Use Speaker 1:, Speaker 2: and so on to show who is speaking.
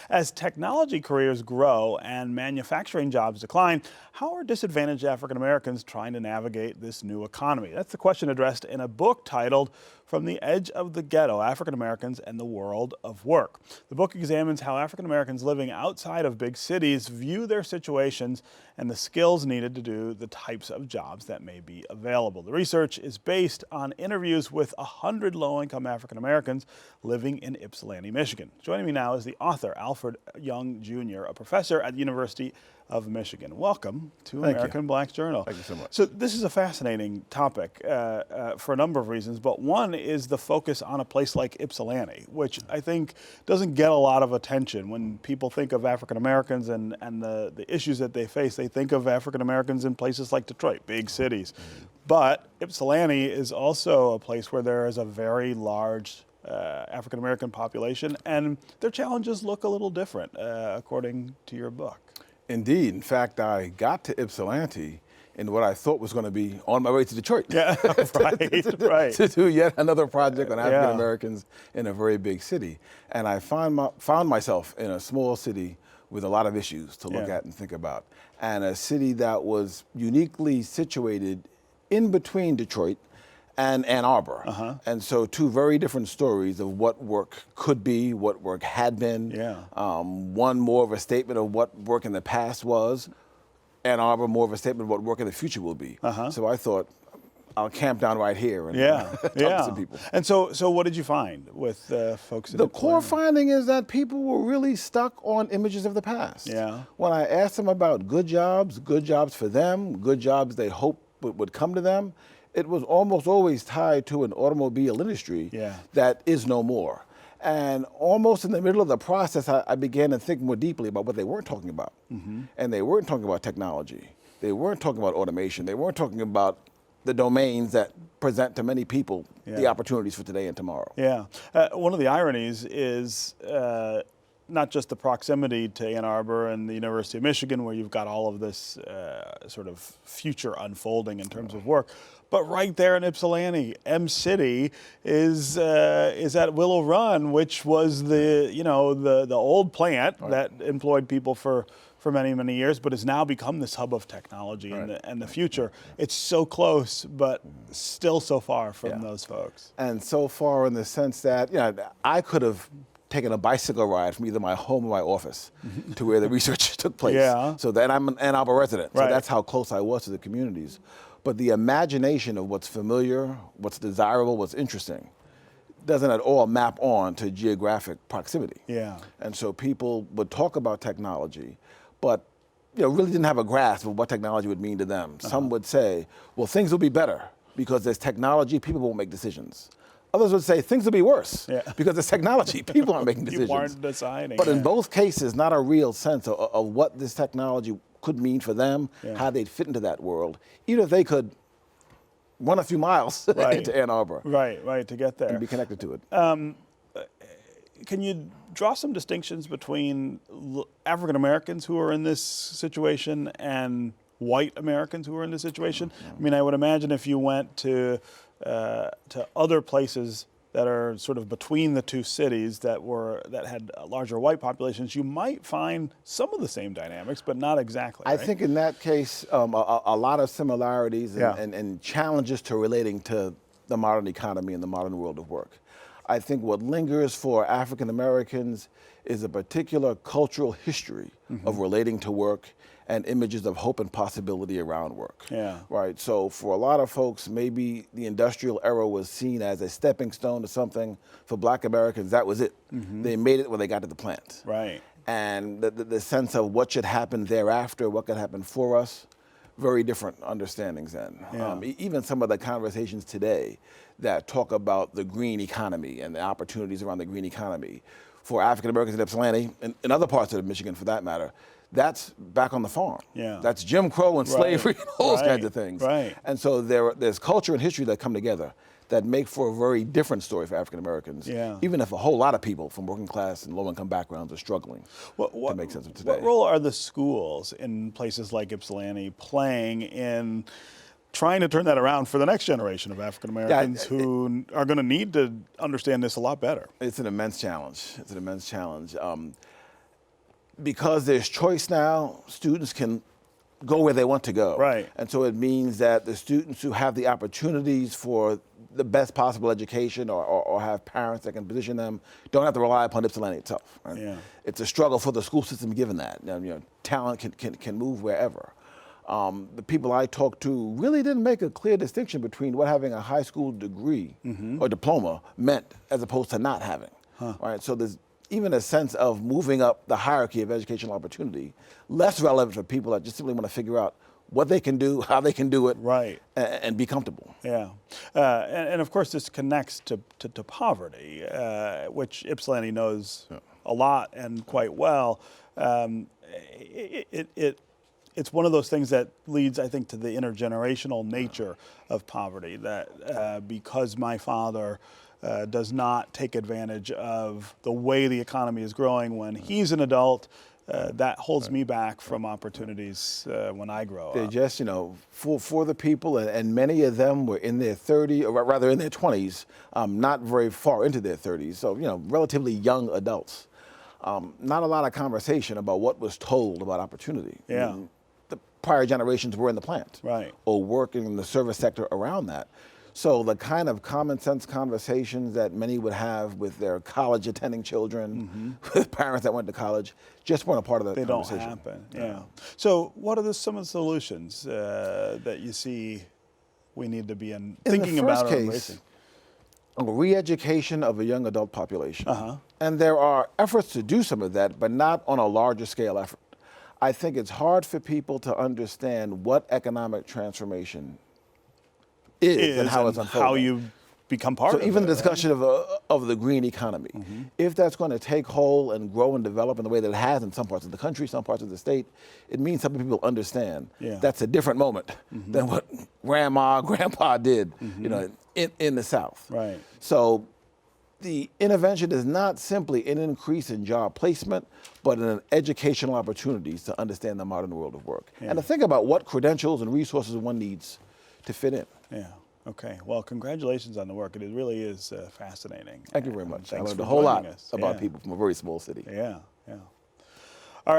Speaker 1: As technology careers grow and manufacturing jobs decline, how are disadvantaged African Americans trying to navigate this new economy? That's the question addressed in a book titled From the Edge of the Ghetto, African Americans and the World of Work. The book examines how African Americans living outside of big cities view their situations and the skills needed to do the types of jobs that may be available. The research is based on interviews with 100 low-income African Americans living in Ypsilanti, Michigan. Joining me now is the author, Alford Young Junior, a professor at the University of Michigan. Welcome to American Black Journal.
Speaker 2: Thank you so much.
Speaker 1: So this is a fascinating topic for a number of reasons, but one is the focus on a place like Ypsilanti, which I think doesn't get a lot of attention. When people think of African Americans and the issues that they face, they think of African Americans in places like Detroit, big cities. But Ypsilanti is also a place where there is a very large African American population, and their challenges look a little different, according to your book.
Speaker 2: Indeed. In fact, I got to Ypsilanti in what I thought was going to be on my way to Detroit.
Speaker 1: Yeah, right.
Speaker 2: To do yet another project on African Americans in a very big city. And I found myself in a small city with a lot of issues to look at and think about. And a city that was uniquely situated in between Detroit and Ann Arbor. And so two very different stories of what work could be, what work had been. One more of a statement of what work in the past was, Ann Arbor more of a statement of what work in the future will be. So I thought, I'll camp down right here and talk to some people.
Speaker 1: And so what did you find with folks in
Speaker 2: The core finding is that people were really stuck on images of the past. When I asked them about good jobs for them, good jobs they hoped would come to them, it was almost always tied to an automobile industry that is no more. And almost in the middle of the process, I began to think more deeply about what they weren't talking about. And they weren't talking about technology. They weren't talking about automation. They weren't talking about the domains that present to many people the opportunities for today and tomorrow.
Speaker 1: One of the ironies is not just the proximity to Ann Arbor and the University of Michigan, where you've got all of this sort of future unfolding in terms of work, but right there in Ypsilanti, M-City is at Willow Run, which was the old plant that employed people for many, many years, but has now become this hub of technology and the future. It's so close, but still so far from those folks.
Speaker 2: And so far in the sense that, I could have taken a bicycle ride from either my home or my office to where the research took place. So that I'm an Ann Arbor resident. So that's how close I was to the communities. But the imagination of what's familiar, what's desirable, what's interesting, doesn't at all map on to geographic proximity. And so people would talk about technology, but really didn't have a grasp of what technology would mean to them. Some would say, well, things will be better because there's technology, people won't make decisions. Others would say things will be worse because there's technology, people aren't making decisions.
Speaker 1: People aren't deciding.
Speaker 2: But in both cases, not a real sense of what this technology could mean for them, how they'd fit into that world, even if they could run a few miles into Ann Arbor.
Speaker 1: To get there.
Speaker 2: And be connected to it.
Speaker 1: Can you draw some distinctions between African Americans who are in this situation and white Americans who are in this situation? I mean, I would imagine if you went to other places that are sort of between the two cities that had larger white populations, you might find some of the same dynamics, but not exactly.
Speaker 2: I think in that case, a lot of similarities and challenges to relating to the modern economy and the modern world of work. I think what lingers for African Americans is a particular cultural history of relating to work and images of hope and possibility around work. Right. So for a lot of folks, maybe the industrial era was seen as a stepping stone to something. For Black Americans, that was it. They made it when they got to the plant. And the sense of what should happen thereafter, what could happen for us, very different understandings then. Even some of the conversations today that talk about the green economy and the opportunities around the green economy for African Americans in Ypsilanti and in other parts of Michigan for that matter, that's back on the farm. That's Jim Crow and slavery and all those kinds of things. And so there's culture and history that come together that make for a very different story for African Americans, even if a whole lot of people from working class and low-income backgrounds are struggling to make sense of today.
Speaker 1: What role are the schools in places like Ypsilanti playing in trying to turn that around for the next generation of African Americans who are going to need to understand this a lot better?
Speaker 2: It's an immense challenge. because there's choice now, students can go where they want to go.
Speaker 1: Right.
Speaker 2: And so it means that the students who have the opportunities for the best possible education or have parents that can position them don't have to rely upon Ypsilanti itself. Right?
Speaker 1: Yeah.
Speaker 2: It's a struggle for the school system given that. Talent can move wherever. The people I talked to really didn't make a clear distinction between what having a high school degree or diploma meant as opposed to not having. Right? So there's even a sense of moving up the hierarchy of educational opportunity, less relevant for people that just simply want to figure out what they can do, how they can do it,
Speaker 1: right,
Speaker 2: and be comfortable.
Speaker 1: Yeah, and of course this connects to poverty, which Ypsilanti knows a lot and quite well. It's one of those things that leads, I think, to the intergenerational nature of poverty. That because my father does not take advantage of the way the economy is growing when he's an adult, that holds me back from opportunities when I grow
Speaker 2: They're
Speaker 1: up.
Speaker 2: just, for the people, and many of them were in their 30s, or rather in their 20s, not very far into their 30s, so, relatively young adults. Not a lot of conversation about what was told about opportunity.
Speaker 1: Yeah.
Speaker 2: I mean, the prior generations were in the plant.
Speaker 1: Right.
Speaker 2: Or working in the service sector around that. So the kind of common sense conversations that many would have with their college attending children, with parents that went to college, just weren't a part of that conversation.
Speaker 1: They don't happen, yeah. So what are some of the solutions that you see we need to be thinking about or embracing?
Speaker 2: A re-education of a young adult population. And there are efforts to do some of that, but not on a larger scale effort. I think it's hard for people to understand what economic transformation is and how it's unfolding.
Speaker 1: How you become part of it.
Speaker 2: So even the discussion of the green economy, if that's going to take hold and grow and develop in the way that it has in some parts of the country, some parts of the state, it means some people understand that's a different moment than what grandpa did, in the South.
Speaker 1: Right.
Speaker 2: So the intervention is not simply an increase in job placement, but in educational opportunities to understand the modern world of work. And to think about what credentials and resources one needs to fit in.
Speaker 1: Yeah. Okay. Well, congratulations on the work. It really is fascinating.
Speaker 2: Thank you very much. I
Speaker 1: Thanks
Speaker 2: learned
Speaker 1: for
Speaker 2: a whole lot
Speaker 1: joining us.
Speaker 2: about people from a very small city.
Speaker 1: Yeah. Yeah.